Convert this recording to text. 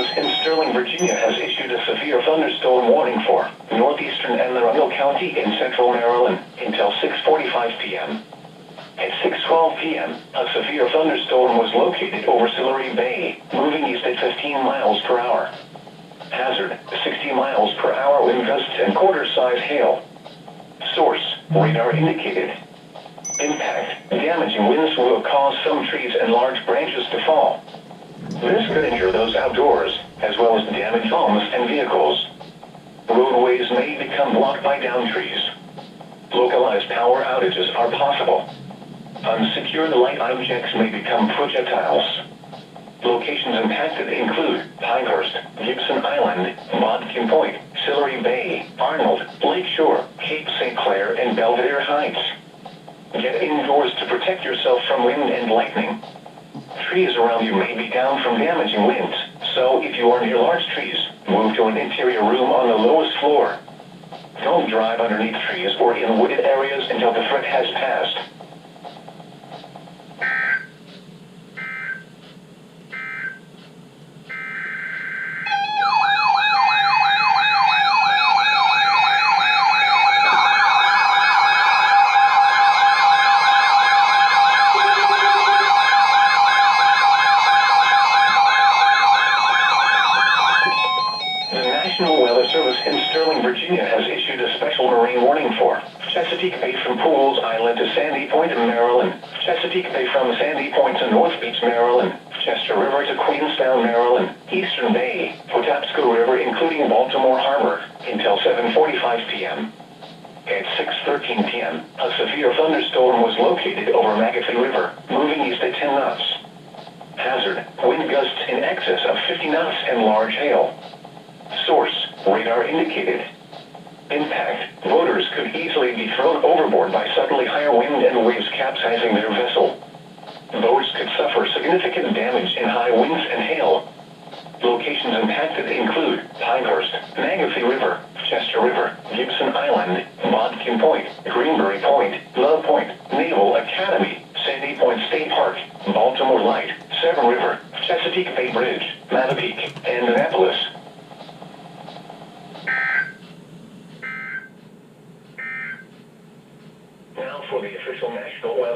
Service in Sterling, Virginia has issued a severe thunderstorm warning for northeastern Anne Arundel County in central Maryland until 6:45 p.m. At 6:12 p.m., a severe thunderstorm was located over Sillery Bay, moving east at 15 miles per hour. Hazard, 60 miles per hour wind gusts and quarter-size hail. Source, radar indicated. Impact, damaging winds will cause some trees and large branches to fall. This could injure those outdoors, as well as damage homes and vehicles. Roadways may become blocked by downed trees. Localized power outages are possible. Unsecured light objects may become projectiles. Locations impacted include Pinehurst, Gibson Island, Bodkin Point, Sillery Bay, Arnold, Lakeshore, Cape St. Clair, and Belvedere Heights. Get indoors to protect yourself from wind and lightning. Trees around you may be down from damaging winds, so if you are near large trees, move to an interior room on the lowest floor. Don't drive underneath trees or in wooded areas until the threat has passed. National Weather Service in Sterling, Virginia has issued a special marine warning for Chesapeake Bay from Pools Island to Sandy Point in Maryland, Chesapeake Bay from Sandy Point to North Beach, Maryland, Chester River to Queenstown, Maryland, Eastern Bay, Patapsco River including Baltimore Harbor, until 7:45 p.m. At 6:13 p.m., a severe thunderstorm was located over McAfee River, moving east at 10 knots. Hazard, wind gusts in excess of 50 knots and large hail. Source, radar indicated. Impact, voters could easily be thrown overboard by suddenly higher wind and waves capsizing their vessel. Boats could suffer significant damage in high winds and hail. Locations impacted include Pinehurst, McAfee River, Chester River, Gibson Island, Bodkin Point, Greenberry Point, Love Point, Naval Academy, Sandy Point State Park, Baltimore Light, Severn River, Chesapeake Bay Bridge, Mattapique, and Annapolis. Now for the official National Weather.